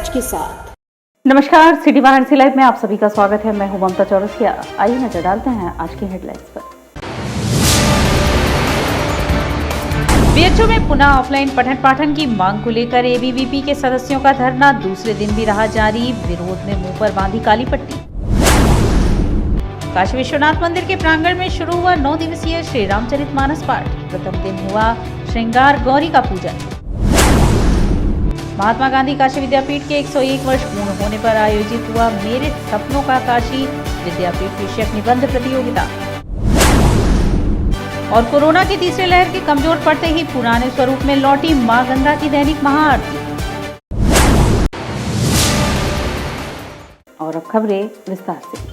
सच के साथ। नमस्कार, सिटी वाराणसी लाइव में आप सभी का स्वागत है। मैं हूं ममता चौरसिया। आइए नजर डालते हैं आज की हेडलाइंस पर। बीएचयू में पुनः ऑफलाइन पठन पाठन की मांग को लेकर एबीवीपी के सदस्यों का धरना दूसरे दिन भी रहा जारी। विरोध में मुंह पर बांधी काली पट्टी। काशी विश्वनाथ मंदिर के प्रांगण में शुरू हुआ 9 दिवसीय श्री रामचरितमानस पाठ। प्रथम दिन हुआ श्रृंगार गौरी का पूजन। महात्मा गांधी काशी विद्यापीठ के 101 वर्ष पूर्ण होने पर आयोजित हुआ मेरे सपनों का काशी विद्यापीठ विषयक निबंध प्रतियोगिता। और कोरोना की तीसरी लहर के कमजोर पड़ते ही पुराने स्वरूप में लौटी मां गंगा की दैनिक महाआरती। और अब खबरें विस्तार से।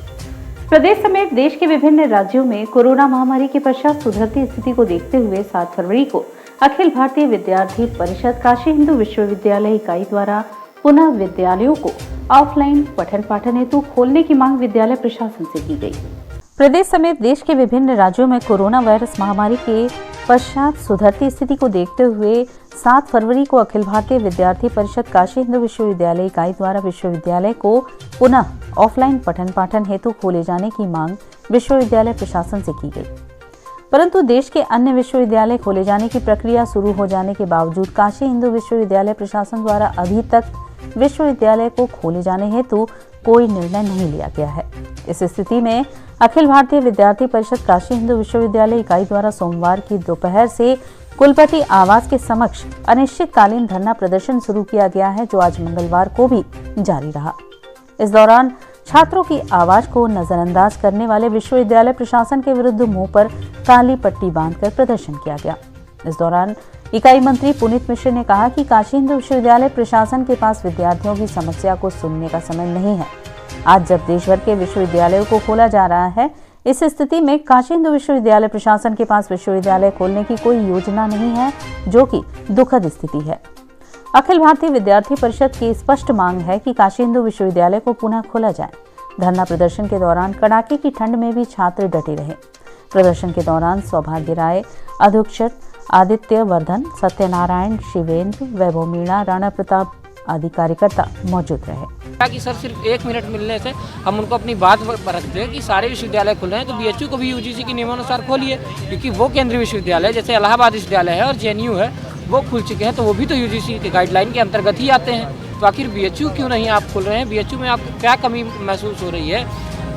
प्रदेश समेत देश के विभिन्न राज्यों में कोरोना महामारी के पश्चात सुधरती स्थिति को देखते हुए 7 फरवरी को अखिल भारतीय विद्यार्थी परिषद काशी हिंदू विश्वविद्यालय इकाई द्वारा पुनः विद्यालयों को ऑफलाइन पठन पाठन हेतु खोलने की मांग विद्यालय प्रशासन से की गई। प्रदेश समेत देश के विभिन्न राज्यों में कोरोना वायरस महामारी के पश्चात सुधरती स्थिति को देखते हुए 7 फरवरी को अखिल भारतीय विद्यार्थी परिषद काशी हिंदू विश्वविद्यालय इकाई द्वारा विश्वविद्यालय को पुनः ऑफलाइन पठन पाठन हेतु खोले जाने की मांग विश्वविद्यालय प्रशासन से की गई। परंतु देश के अन्य विश्वविद्यालय खोले जाने की प्रक्रिया शुरू हो जाने के बावजूद काशी हिंदू विश्वविद्यालय प्रशासन द्वारा अभी तक विश्वविद्यालय को खोले जाने हेतु कोई निर्णय नहीं लिया गया है। इस स्थिति में अखिल भारतीय विद्यार्थी परिषद काशी हिंदू विश्वविद्यालय इकाई द्वारा सोमवार की दोपहर से कुलपति आवास के समक्ष अनिश्चितकालीन धरना प्रदर्शन शुरू किया गया है, जो आज मंगलवार को भी जारी रहा। इस दौरान छात्रों की आवाज को नजरअंदाज करने वाले विश्वविद्यालय प्रशासन के विरुद्ध मुंह पर काली पट्टी बांधकर प्रदर्शन किया गया। इस दौरान इकाई मंत्री पुनीत मिश्र ने कहा कि काशी हिंदू विश्वविद्यालय प्रशासन के पास विद्यार्थियों की समस्या को सुनने का समय नहीं है। आज जब देश भर के विश्वविद्यालयों को खोला जा रहा है, इस स्थिति में काशी हिंदू विश्वविद्यालय प्रशासन के पास विश्वविद्यालय खोलने की कोई योजना नहीं है, जो कि दुखद स्थिति है। अखिल भारतीय विद्यार्थी परिषद की स्पष्ट मांग है कि काशी हिंदू विश्वविद्यालय को पुनः खोला जाए। धरना प्रदर्शन के दौरान कड़ाके की ठंड में भी छात्र डटे रहे। प्रदर्शन के दौरान सौभाग्य राय, अधीक्षक आदित्य वर्धन, सत्यनारायण, शिवेंद्र, वैभव मीणा, राणा प्रताप आदि कार्यकर्ता मौजूद रहे। कि सर सिर्फ 1 मिनट मिलने से हम उनको अपनी बात पर रखते हैं कि सारे विश्वविद्यालय खुल रहे हैं, तो बीएचयू को भी यूजीसी के नियमानुसार खोलिए, क्योंकि वो केंद्रीय विश्वविद्यालय जैसे इलाहाबाद विश्वविद्यालय है और जेएनयू है वो खुल चुके हैं, तो वो भी तो यूजीसी के गाइडलाइन के अंतर्गत ही आते हैं। तो आखिर बीएचयू क्यों नहीं आप खोल रहे हैं? बीएचयू में आपको क्या कमी महसूस हो रही है?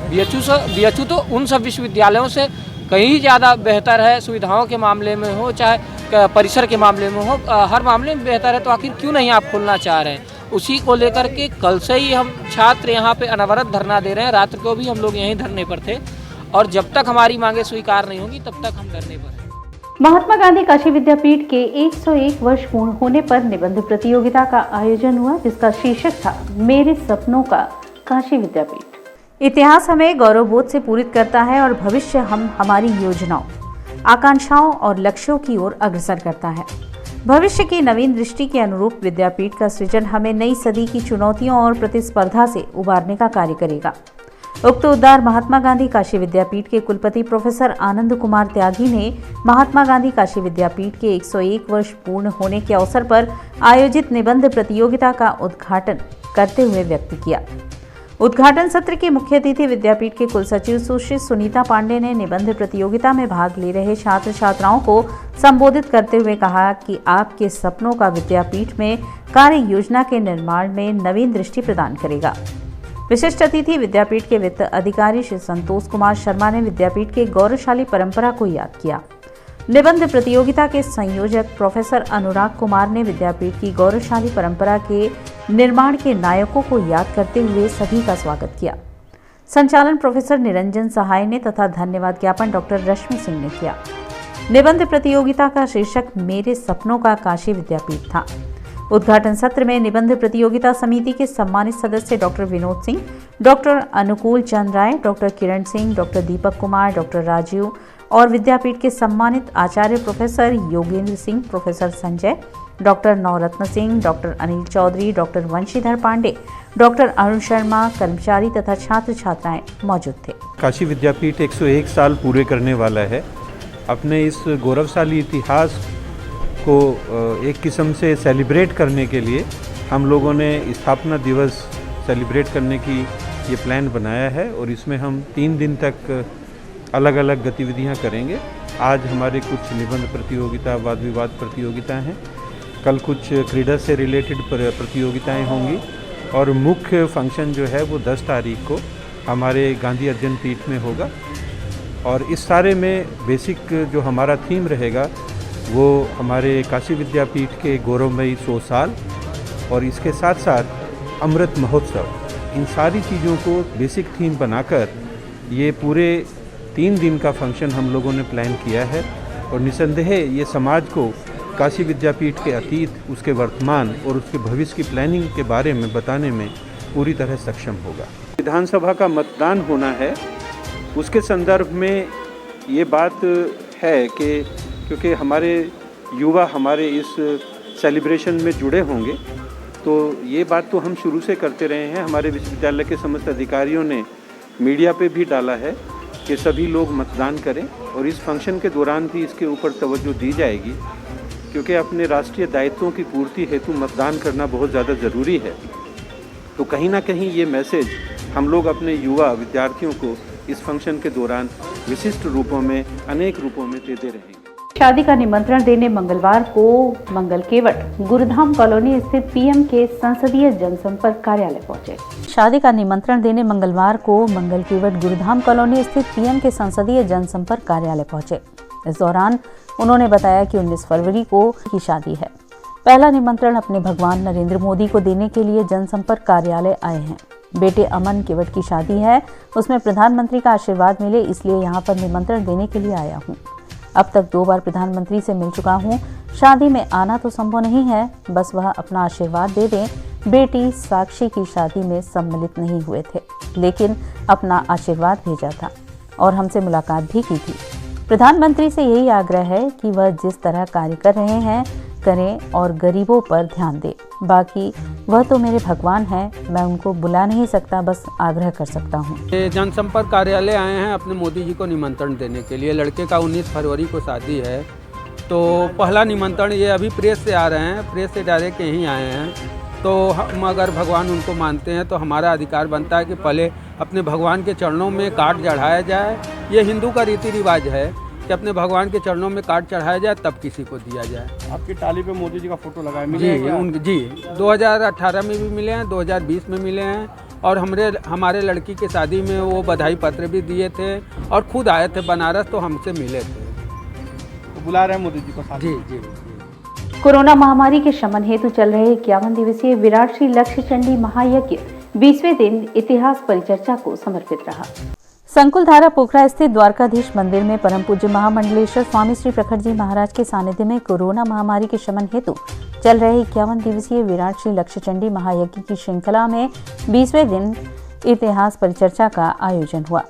बीएचयू तो उन सब विश्वविद्यालयों से कहीं ज़्यादा बेहतर है, सुविधाओं के मामले में हो चाहे परिसर के मामले में हो, हर मामले में बेहतर है। तो आखिर क्यों नहीं आप खोलना चाह रहे हैं? उसी को लेकर के कल से ही हम छात्र यहाँ पे अनवरत धरना दे रहे हैं। रात को भी हम लोग यहीं धरने पर थे और जब तक हमारी मांगे स्वीकार नहीं होंगी तब तक हम धरने पर हैं। महात्मा गांधी काशी विद्यापीठ के 101 वर्ष पूर्ण होने पर निबंध प्रतियोगिता का आयोजन हुआ, जिसका शीर्षक था मेरे सपनों का काशी विद्यापीठ। इतिहास हमें गौरवबोध से पूरित करता है और भविष्य हम हमारी योजनाओं, आकांक्षाओं और लक्ष्यों की ओर अग्रसर करता है। भविष्य की नवीन दृष्टि के अनुरूप विद्यापीठ का सृजन हमें नई सदी की चुनौतियों और प्रतिस्पर्धा से उबारने का कार्य करेगा। उक्त उद्गार महात्मा गांधी काशी विद्यापीठ के कुलपति प्रोफेसर आनंद कुमार त्यागी ने महात्मा गांधी काशी विद्यापीठ के 101 वर्ष पूर्ण होने के अवसर पर आयोजित निबंध प्रतियोगिता का उद्घाटन करते हुए व्यक्त किया। उद्घाटन सत्र के मुख्य अतिथि विद्यापीठ के कुलसचिव सुश्री सुनीता पांडे ने निबंध प्रतियोगिता में भाग ले रहे छात्र छात्राओं को संबोधित करते हुए कहा कि आपके सपनों का विद्यापीठ में कार्य योजना के निर्माण में नवीन दृष्टि प्रदान करेगा। विशिष्ट अतिथि विद्यापीठ के वित्त अधिकारी श्री संतोष कुमार शर्मा ने विद्यापीठ के गौरवशाली परंपरा को याद किया। निबंध प्रतियोगिता के संयोजक प्रोफेसर अनुराग कुमार ने विद्यापीठ की गौरवशाली परंपरा के निर्माण के नायकों को याद करते हुए सभी का स्वागत किया। संचालन प्रोफेसर निरंजन सहाय ने तथा धन्यवाद ज्ञापन डॉक्टर रश्मि सिंह ने किया। निबंध प्रतियोगिता का शीर्षक मेरे सपनों का काशी विद्यापीठ था। उद्घाटन सत्र में निबंध प्रतियोगिता समिति के सम्मानित सदस्य doctor Vinod Singh, doctor Anukul Chand Rai, doctor Kiran Singh, doctor Deepak Kumar, doctor Rajeev और विद्यापीठ के सम्मानित आचार्य professor Yogendra Singh, professor Sanjay, doctor Navratna Singh, doctor Anil Chaudhary, doctor Vanshidhar Pandey, doctor Arun Sharma, कर्मचारी तथा छात्र छात्राएं मौजूद थे। काशी विद्यापीठ 101 साल पूरे करने वाला है। अपने इस गौरवशाली इतिहास को एक किस्म से सेलिब्रेट करने के लिए हम लोगों ने स्थापना दिवस सेलिब्रेट करने की ये प्लान बनाया है और इसमें हम 3 दिन तक अलग अलग गतिविधियां करेंगे। आज हमारे कुछ निबंध प्रतियोगिता, वाद विवाद प्रतियोगिता हैं, कल कुछ क्रीडा से रिलेटेड प्रतियोगिताएं होंगी और मुख्य फंक्शन जो है वो 10 तारीख को हमारे गांधी अर्जन पीठ में होगा। और इस सारे में बेसिक जो हमारा थीम रहेगा वो हमारे काशी विद्यापीठ के गौरवमयी 100 साल और इसके साथ साथ अमृत महोत्सव, इन सारी चीज़ों को बेसिक थीम बनाकर ये पूरे 3 दिन का फंक्शन हम लोगों ने प्लान किया है। और निसंदेह ये समाज को काशी विद्यापीठ के अतीत, उसके वर्तमान और उसके भविष्य की प्लानिंग के बारे में बताने में पूरी तरह सक्षम होगा। विधानसभा का मतदान होना है, उसके संदर्भ में ये बात है कि क्योंकि हमारे युवा हमारे इस सेलिब्रेशन में जुड़े होंगे, तो ये बात तो हम शुरू से करते रहे हैं। हमारे विश्वविद्यालय के समस्त अधिकारियों ने मीडिया पे भी डाला है कि सभी लोग मतदान करें और इस फंक्शन के दौरान भी इसके ऊपर तवज्जो दी जाएगी, क्योंकि अपने राष्ट्रीय दायित्वों की पूर्ति हेतु मतदान करना बहुत ज़्यादा ज़रूरी है। तो कहीं ना कहीं ये मैसेज हम लोग अपने युवा विद्यार्थियों को इस फंक्शन के दौरान विशिष्ट रूपों में, अनेक रूपों में देते रहेंगे। शादी का निमंत्रण देने मंगलवार को मंगल केवट गुरुधाम कॉलोनी स्थित पीएम के संसदीय जनसंपर्क कार्यालय पहुंचे। शादी का निमंत्रण देने मंगलवार को मंगल केवट गुरुधाम कॉलोनी स्थित पीएम के संसदीय जनसंपर्क कार्यालय पहुंचे। इस दौरान उन्होंने बताया कि 19 फरवरी को की शादी है। पहला निमंत्रण अपने भगवान नरेंद्र मोदी को देने के लिए जनसंपर्क कार्यालय आए हैं। बेटे अमन केवट की शादी है, उसमें प्रधानमंत्री का आशीर्वाद मिले इसलिए यहाँ पर निमंत्रण देने के लिए आया हूँ। अब तक 2 बार प्रधानमंत्री से मिल चुका हूँ। शादी में आना तो संभव नहीं है, बस वह अपना आशीर्वाद दे दें। बेटी साक्षी की शादी में सम्मिलित नहीं हुए थे, लेकिन अपना आशीर्वाद भेजा था और हमसे मुलाकात भी की थी। प्रधानमंत्री से यही आग्रह है कि वह जिस तरह कार्य कर रहे हैं करें और गरीबों पर ध्यान दें। बाकी वह तो मेरे भगवान हैं, मैं उनको बुला नहीं सकता, बस आग्रह कर सकता हूँ। जनसंपर्क कार्यालय आए हैं अपने मोदी जी को निमंत्रण देने के लिए। लड़के का 19 फरवरी को शादी है, तो पहला निमंत्रण ये अभी प्रेस से आ रहे हैं, प्रेस से डायरेक्ट यहीं आए हैं। तो हम अगर भगवान उनको मानते हैं तो हमारा अधिकार बनता है कि पहले अपने भगवान के चरणों में काट चढ़ाया जाए। ये हिंदू का रीति रिवाज है कि अपने भगवान के चरणों में काट चढ़ाया जाए तब किसी को दिया जाए। आपकी टाली पे मोदी जी का फोटो लगा है, जी 2018 में भी मिले हैं, 2020 में मिले हैं और हमारे लड़की की शादी में वो बधाई पत्र भी दिए थे और खुद आए थे बनारस, तो हमसे मिले थे। तो बुला रहे हैं मोदी जी को साथ। जी। कोरोना महामारी के शमन हेतु चल रहे 51 दिवसीय विराट श्री लक्ष्य चंडी महायज्ञ 20वें दिन इतिहास परिचर्चा को समर्पित रहा। संकुलधारा पोखरा स्थित द्वारकाधीश मंदिर में परम पूज्य महामंडलेश्वर स्वामी श्री प्रखर जी महाराज के सानिध्य में कोरोना महामारी के शमन हेतु चल रहे 51 दिवसीय विराट श्री लक्ष्य चंडी महायज्ञ की श्रृंखला में 20वें दिन इतिहास परिचर्चा का आयोजन हुआ।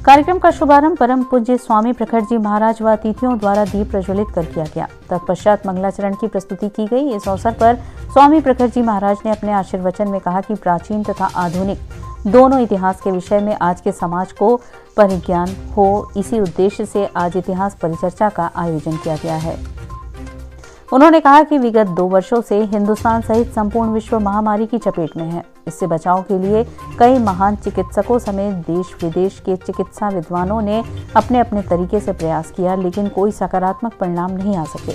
कार्यक्रम का शुभारंभ परम पूज्य स्वामी प्रखर जी महाराज व अतिथियों द्वारा दीप प्रज्वलित कर किया गया। तत्पश्चात मंगलाचरण की प्रस्तुति की गई। इस अवसर पर स्वामी प्रखर जी महाराज ने अपने आशीर्वचन में कहा कि प्राचीन तथा आधुनिक दोनों इतिहास के विषय में आज के समाज को परिज्ञान हो, इसी उद्देश्य से आज इतिहास परिचर्चा का आयोजन किया गया है। उन्होंने कहा कि विगत 2 वर्षों से हिंदुस्तान सहित संपूर्ण विश्व महामारी की चपेट में है। इससे बचाव के लिए कई महान चिकित्सकों समेत देश विदेश के चिकित्सा विद्वानों ने अपने अपने तरीके से प्रयास किया, लेकिन कोई सकारात्मक परिणाम नहीं आ सके।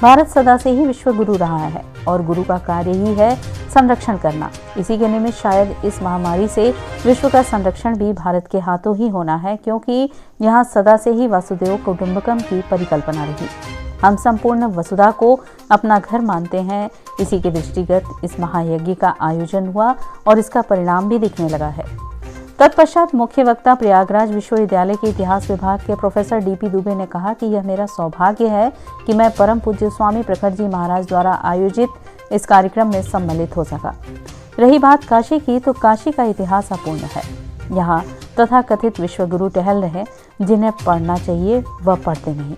भारत सदा से ही विश्व गुरु रहा है और गुरु का कार्य ही है संरक्षण करना। इसी के निमित्त शायद इस महामारी से विश्व का संरक्षण भी भारत के हाथों ही होना है, क्योंकि यहाँ सदा से ही वसुदेव कुटुंबकम की परिकल्पना रही। हम संपूर्ण वसुधा को अपना घर मानते हैं। इसी के दृष्टिगत इस महायज्ञ का आयोजन हुआ और इसका परिणाम भी दिखने लगा है। तत्पश्चात मुख्य वक्ता प्रयागराज विश्वविद्यालय के इतिहास विभाग के प्रोफेसर डीपी दुबे ने कहा कि यह मेरा सौभाग्य है कि मैं परम पूज्य स्वामी प्रखर जी महाराज द्वारा आयोजित इस कार्यक्रम में सम्मिलित हो सका। रही बात काशी की, तो काशी का इतिहास अपूर्ण है। यहाँ तथाकथित विश्वगुरु टहल रहे, जिन्हें पढ़ना चाहिए वह पढ़ते नहीं।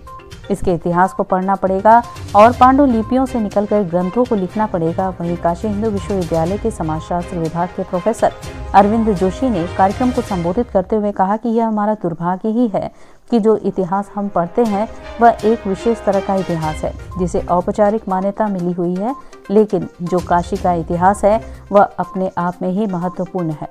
इसके इतिहास को पढ़ना पड़ेगा और पांडुलिपियों से निकलकर ग्रंथों को लिखना पड़ेगा। वहीं काशी हिंदू विश्वविद्यालय के समाजशास्त्र विभाग के प्रोफेसर अरविंद जोशी ने कार्यक्रम को संबोधित करते हुए कहा कि यह हमारा दुर्भाग्य ही है कि जो इतिहास हम पढ़ते हैं वह एक विशेष तरह का इतिहास है जिसे औपचारिक मान्यता मिली हुई है, लेकिन जो काशी का इतिहास है वह अपने आप में ही महत्वपूर्ण है।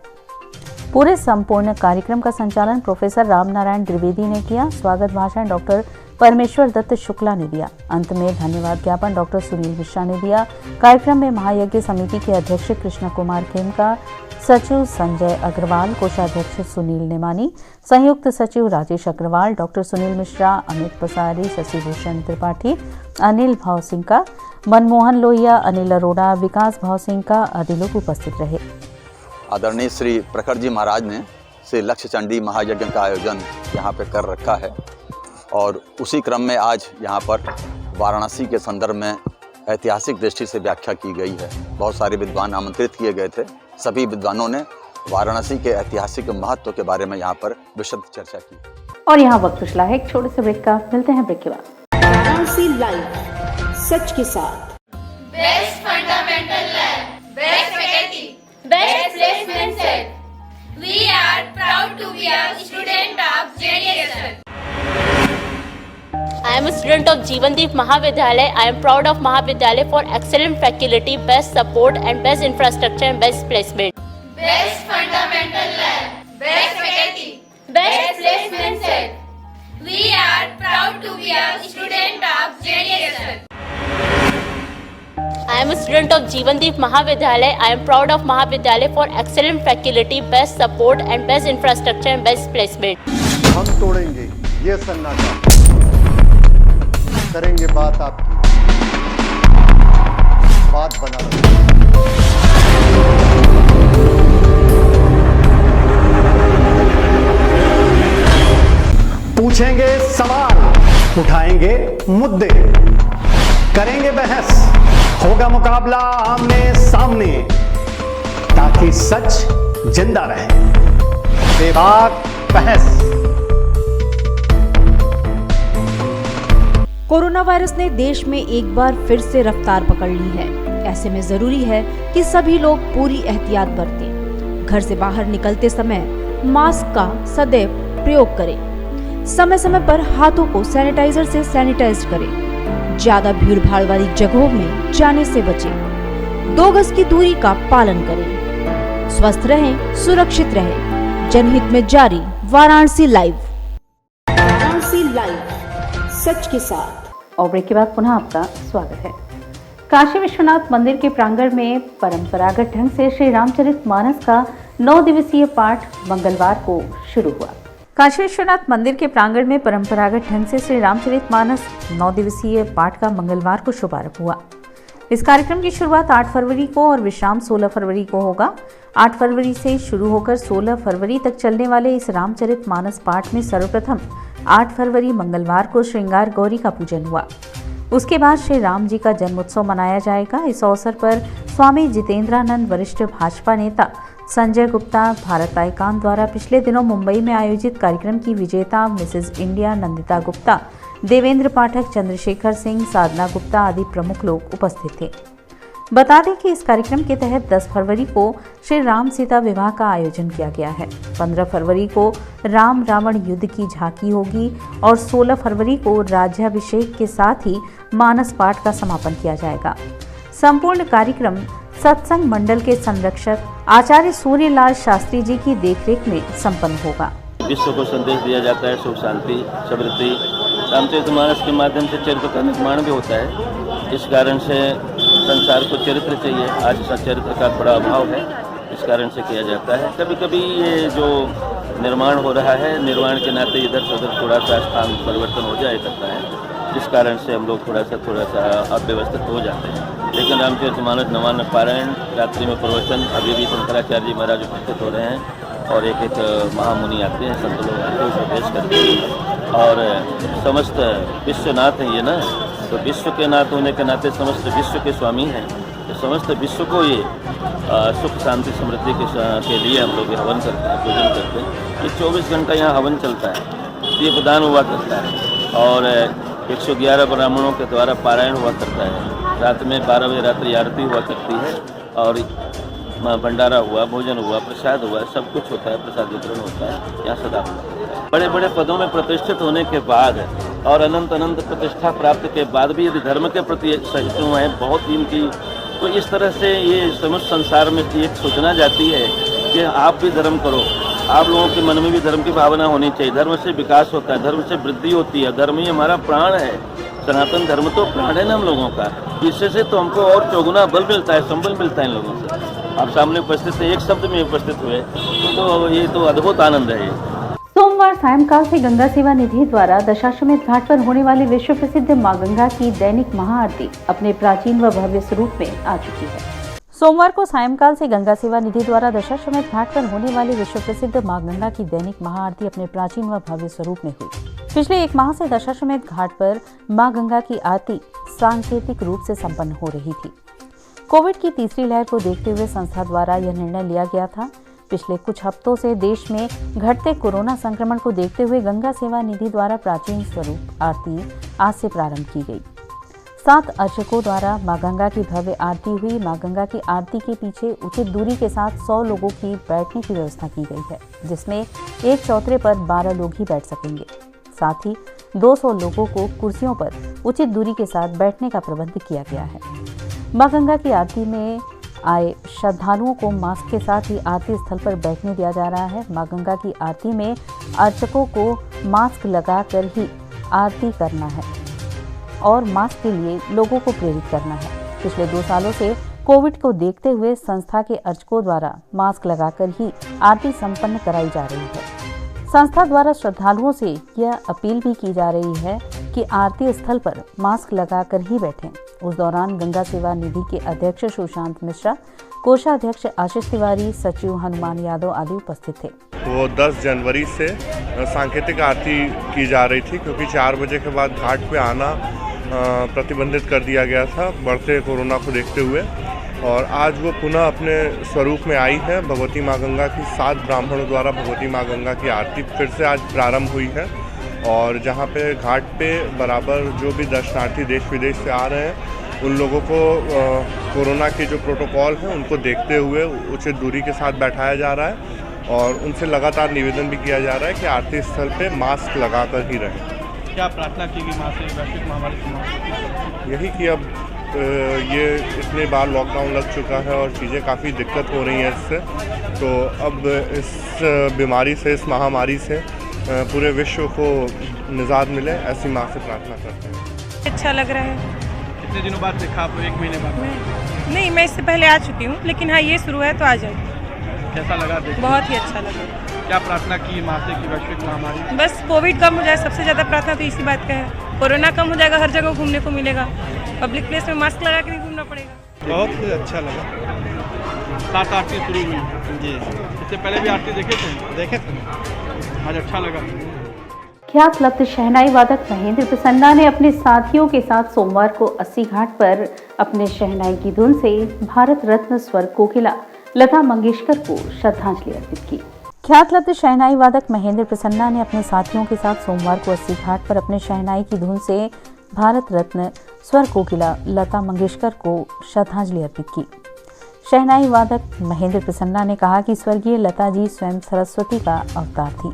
पूरे संपूर्ण कार्यक्रम का संचालन प्रोफेसर रामनारायण द्विवेदी ने किया। स्वागत भाषण डॉक्टर परमेश्वर दत्त शुक्ला ने दिया। अंत में धन्यवाद ज्ञापन डॉक्टर सुनील मिश्रा ने दिया। कार्यक्रम में महायज्ञ समिति के अध्यक्ष कृष्ण कुमार खेमका, सचिव संजय अग्रवाल, कोषाध्यक्ष सुनील नेमानी, संयुक्त सचिव राजेश अग्रवाल, डॉक्टर सुनील मिश्रा, अमित पसारी, शशिभूषण त्रिपाठी, अनिल भावसिंह, मनमोहन लोहिया, अनिल अरोड़ा, विकास भावसिंह आदि लोग उपस्थित रहे। आदरणीय श्री प्रखर जी महाराज ने श्री लक्ष्य चंडी महायज्ञ का आयोजन यहाँ पे कर रखा है और उसी क्रम में आज यहाँ पर वाराणसी के संदर्भ में ऐतिहासिक दृष्टि से व्याख्या की गई है। बहुत सारे विद्वान आमंत्रित किए गए थे। सभी विद्वानों ने वाराणसी के ऐतिहासिक महत्व के बारे में यहाँ पर विशद चर्चा की। और यहाँ वक्त कुछ है एक छोटे से ब्रेक का। मिलते हैं ब्रेक के बाद। वाराणसी लाइव, सच के साथ। Best fundamental lab, best faculty, best placement set. We are proud to be a student of JDSL. I am a student of Jeevandeep Mahavidyalaya. I am proud of Mahavidyalaya for excellent faculty, best support and best infrastructure and best placement. Best fundamental lab, best faculty, best placement set. We are proud to be a student of JDSL. I am a student of Jeevandeep Mahavidyalaya. I am proud of Mahavidyalaya for excellent faculty, best support and best infrastructure and best placement. हम तोड़ेंगे ये सन्नाटा, करेंगे बात आपकी, बात बना रहे। पूछेंगे सवाल, उठाएंगे मुद्दे, करेंगे बहस, होगा मुकाबला आमने सामने, ताकि सच जिंदा रहे। बेबाक बहस। कोरोना वायरस ने देश में एक बार फिर से रफ्तार पकड़ ली है। ऐसे में जरूरी है कि सभी लोग पूरी एहतियात बरतें। घर से बाहर निकलते समय मास्क का सदैव प्रयोग करें। समय समय पर हाथों को सैनिटाइजर से सैनिटाइज करें। ज्यादा भीड़ भाड़ वाली जगहों में जाने से बचें। 2 गज की दूरी का पालन करें। स्वस्थ रहें, सुरक्षित रहें। जनहित में जारी वाराणसी लाइव। वाराणसी लाइव, सच के साथ। और ब्रेक के बाद पुनः आपका स्वागत है। काशी विश्वनाथ मंदिर के प्रांगण में परंपरागत ढंग से श्री रामचरितमानस का 9 दिवसीय पाठ मंगलवार को शुरू हुआ। काशी विश्वनाथ मंदिर के प्रांगण में परंपरागत ढंग से श्री रामचरितमानस 9 दिवसीय पाठ का मंगलवार को शुभारंभ हुआ। इस कार्यक्रम की शुरुआत 8 फरवरी को और विश्राम 16 फरवरी को होगा। 8 फरवरी से शुरू होकर 16 फरवरी तक चलने वाले इस रामचरितमानस पाठ में सर्वप्रथम 8 फरवरी मंगलवार को श्रृंगार गौरी का पूजन हुआ। उसके बाद श्री राम जी का जन्मोत्सव मनाया जाएगा। इस अवसर पर स्वामी जितेंद्रानंद वरिष्ठ भाजपा नेता संजय गुप्ता, भारत आइकॉन द्वारा पिछले दिनों मुंबई में आयोजित कार्यक्रम की विजेता मिसेज इंडिया नंदिता गुप्ता, देवेंद्र पाठक, चंद्रशेखर सिंह, साधना गुप्ता आदि प्रमुख लोग उपस्थित थे। बता दें कि इस कार्यक्रम के तहत 10 फरवरी को श्री राम सीता विवाह का आयोजन किया गया है। 15 फरवरी को राम रावण युद्ध की झांकी होगी और 16 फरवरी को राज्याभिषेक के साथ ही मानस पाठ का समापन किया जाएगा। संपूर्ण कार्यक्रम सत्संग मंडल के संरक्षक आचार्य सूर्यलाल शास्त्री जी की देखरेख में संपन्न होगा। विश्व को संदेश दिया जाता है, सुख शांति समृद्धि। रामचरितमानस के माध्यम से चरित्र का निर्माण भी होता है। इस कारण से संसार को चरित्र चाहिए। आज चरित्र का बड़ा अभाव है, इस कारण से किया जाता है। कभी कभी ये जो निर्माण हो रहा है, निर्माण के नाते इधर से उधर थोड़ा सा स्थान परिवर्तन हो जाया करता है, जिस कारण से हम लोग थोड़ा सा अव्यवस्थित हो जाते हैं। लेकिन रामचरितमानस नवान्न पारायण, रात्रि में प्रवचन, अभी भी शंकराचार्य जी महाराज उपस्थित हो रहे हैं और एक महामुनि आते हैं, संत लोग आते हैं, उपदेश करते हैं। और समस्त विश्वनाथ हैं ये ना, तो विश्व के नाथ होने के नाते समस्त विश्व के स्वामी हैं। तो समस्त विश्व को ये सुख शांति समृद्धि के लिए हम लोग हवन करते हैं, पूजन करते हैं। ये 24 घंटा यहाँ हवन चलता है, दीपदान हुआ करता है और 111 ब्राह्मणों के द्वारा पारायण हुआ करता है। रात में 12 बजे रात्रि आरती हुआ करती है और भंडारा हुआ, भोजन हुआ, प्रसाद हुआ, सब कुछ होता है, प्रसाद वितरण होता है यहाँ सदा। बड़े बड़े पदों में प्रतिष्ठित होने के बाद और अनंत अनंत प्रतिष्ठा प्राप्त के बाद भी यदि धर्म के प्रति सहिष्णु हैं बहुत इनकी, तो इस तरह से ये समस्त संसार में एक सूचना जाती है कि आप भी धर्म करो। आप लोगों के मन में भी धर्म की भावना होनी चाहिए। धर्म से विकास होता है, धर्म से वृद्धि होती है, धर्म ही हमारा प्राण है। सनातन धर्म तो प्राण है ना हम लोगों का, इससे से तो हमको और चौगुना बल मिलता है, संबल मिलता है इन लोगों से। आप सामने उपस्थित थे, एक शब्द में उपस्थित हुए, तो ये तो अद्भुत आनंद है। सोमवार सायंकाल से गंगा सेवा निधि द्वारा दशाश्वमेध घाट पर होने वाली विश्व प्रसिद्ध मां गंगा की दैनिक महाआरती अपने प्राचीन व भव्य स्वरूप में आ चुकी है। सोमवार को सायंकाल से गंगा सेवा निधि द्वारा दशाश्वमेध घाट पर होने वाली विश्व प्रसिद्ध मां गंगा की दैनिक महाआरती अपने प्राचीन व भव्य स्वरूप में हुई। पिछले एक माह से दशाश्वमेध घाट पर मां गंगा की आरती सांकेतिक रूप से संपन्न हो रही थी। कोविड की तीसरी लहर को देखते हुए संस्था द्वारा यह निर्णय लिया गया था। पिछले कुछ हफ्तों से देश में घटते कोरोना संक्रमण को देखते हुए गंगा सेवा निधि द्वारा प्राचीन स्वरूप आरती आज से प्रारंभ की गई। 7 अर्चकों द्वारा मां गंगा की भव्य आरती हुई। मां गंगा की आरती के पीछे उचित दूरी के साथ 100 लोगों की बैठने की व्यवस्था की गई है, जिसमें एक चौतरे पर 12 लोग ही बैठ सकेंगे। साथ ही 200 लोगों को कुर्सियों पर उचित दूरी के साथ बैठने का प्रबंध किया गया है। मां गंगा की आरती में आए श्रद्धालुओं को मास्क के साथ ही आरती स्थल पर बैठने दिया जा रहा है। मां गंगा की आरती में अर्चकों को मास्क लगाकर ही आरती करना है और मास्क के लिए लोगों को प्रेरित करना है। पिछले 2 सालों से कोविड को देखते हुए संस्था के अर्चकों द्वारा मास्क लगाकर ही आरती संपन्न कराई जा रही है। संस्था द्वारा श्रद्धालुओं से यह अपील भी की जा रही है कि आरती स्थल पर मास्क लगाकर ही बैठें। उस दौरान गंगा सेवा निधि के अध्यक्ष सुशांत मिश्रा, कोषाध्यक्ष आशीष तिवारी, सचिव हनुमान यादव आदि उपस्थित थे। वो 10 जनवरी से सांकेतिक आरती की जा रही थी, क्योंकि 4 बजे के बाद घाट पे आना प्रतिबंधित कर दिया गया था बढ़ते कोरोना को देखते हुए। और आज वो पुनः अपने स्वरूप में आई है। भगवती माँ गंगा की 7 ब्राह्मणों द्वारा भगवती माँ गंगा की आरती फिर से आज प्रारंभ हुई है। और जहाँ पे घाट पे बराबर जो भी दर्शनार्थी देश विदेश से आ रहे हैं उन लोगों को कोरोना के जो प्रोटोकॉल हैं उनको देखते हुए उचित दूरी के साथ बैठाया जा रहा है और उनसे लगातार निवेदन भी किया जा रहा है कि आरती स्थल पे मास्क लगाकर ही रहें। क्या प्रार्थना की गई माँ से वैश्विक महामारी से? यही कि अब ये इतने बार लॉकडाउन लग चुका है और चीज़ें काफ़ी दिक्कत हो रही हैं इससे, तो अब इस बीमारी से, इस महामारी से पूरे विश्व को निजात मिले, ऐसी माँ से प्रार्थना करते हैं। अच्छा लग रहा है। कितने दिनों बाद देखा आप? 1 महीने बाद? नहीं, मैं इससे पहले आ चुकी हूँ, लेकिन हाँ ये शुरू है तो आ जाएगी। कैसा लगा देख? बहुत ही अच्छा लगा। क्या प्रार्थना की माँ से कि वैश्विक महामारी? बस कोविड कम हो जाए, सबसे ज़्यादा प्रार्थना तो इसी बात का है। कोरोना कम हो जाएगा, हर जगह घूमने को मिलेगा, पब्लिक प्लेस में मास्क लगा के नहीं घूमना पड़ेगा। बहुत ही अच्छा लगा। 7 आरती शुरू हुई जी। इससे पहले भी आरती देखे थे? आज अच्छा लगा। ख्यात लब्ध शहनाई वादक महेंद्र प्रसन्ना ने अपने साथियों के साथ सोमवार को 80 घाट पर अपने शहनाई की धुन से भारत रत्न स्वर कोकिला लता मंगेशकर को श्रद्धांजलि अर्पित की। ख्यात लब्ध शहनाई वादक महेंद्र प्रसन्ना ने अपने साथियों के साथ सोमवार को 80 घाट पर अपने शहनाई की धुन से भारत रत्न स्वर कोकिला लता मंगेशकर को श्रद्धांजलि अर्पित की। शहनाई वादक महेंद्र प्रसन्ना ने कहा कि स्वर्गीय लता जी स्वयं सरस्वती का अवतार थी।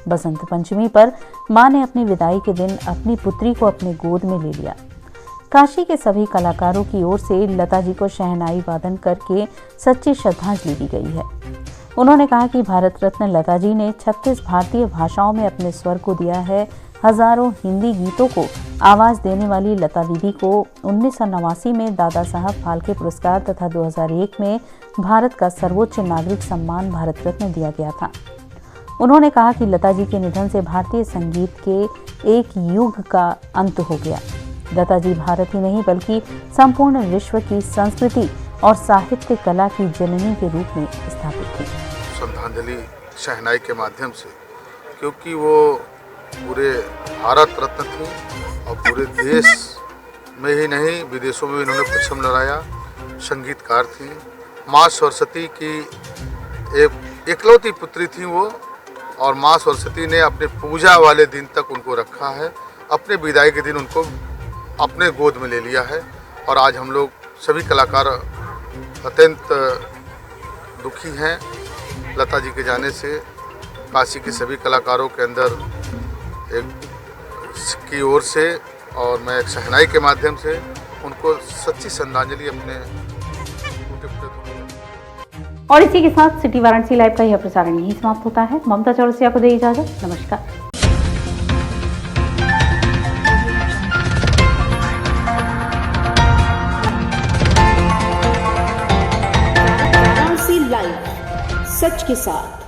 बसंत पंचमी पर मां ने अपनी विदाई के दिन अपनी पुत्री को अपने गोद में ले लिया। काशी के सभी कलाकारों की ओर से लता जी को शहनाई वादन करके सच्ची श्रद्धांजलि दी गई है। उन्होंने कहा कि भारत रत्न लता जी ने 36 भारतीय भाषाओं में अपने स्वर को दिया है। हजारों हिंदी गीतों को आवाज देने वाली लता दीदी को 1989 में दादा साहब फाल्के पुरस्कार तथा 2001 में भारत का सर्वोच्च नागरिक सम्मान भारत रत्न दिया गया था। उन्होंने कहा कि लता जी के निधन से भारतीय संगीत के एक युग का अंत हो गया। लता जी भारत ही नहीं बल्कि संपूर्ण विश्व की संस्कृति और साहित्य कला की जननी के रूप में स्थापित थी। श्रद्धांजलि शहनाई के माध्यम से, क्योंकि वो पूरे भारत रत्न थी और पूरे देश में ही नहीं विदेशों में भी इन्होंने परचम लहराया। संगीतकार थी। माँ सरस्वती की एक इकलौती पुत्री थी वो, और माँ सरस्वती ने अपने पूजा वाले दिन तक उनको रखा है अपने विदाई के दिन उनको अपने गोद में ले लिया है। और आज हम लोग सभी कलाकार अत्यंत दुखी हैं लता जी के जाने से। काशी के सभी कलाकारों के अंदर की ओर से और मैं एक शहनाई के माध्यम से उनको सच्ची श्रद्धांजलि अपने और इसी के साथ सिटी वाराणसी लाइव का यह प्रसारण यहीं समाप्त होता है। ममता चौरसिया को दे इजाजत। नमस्कार। वाराणसी लाइव, सच के साथ।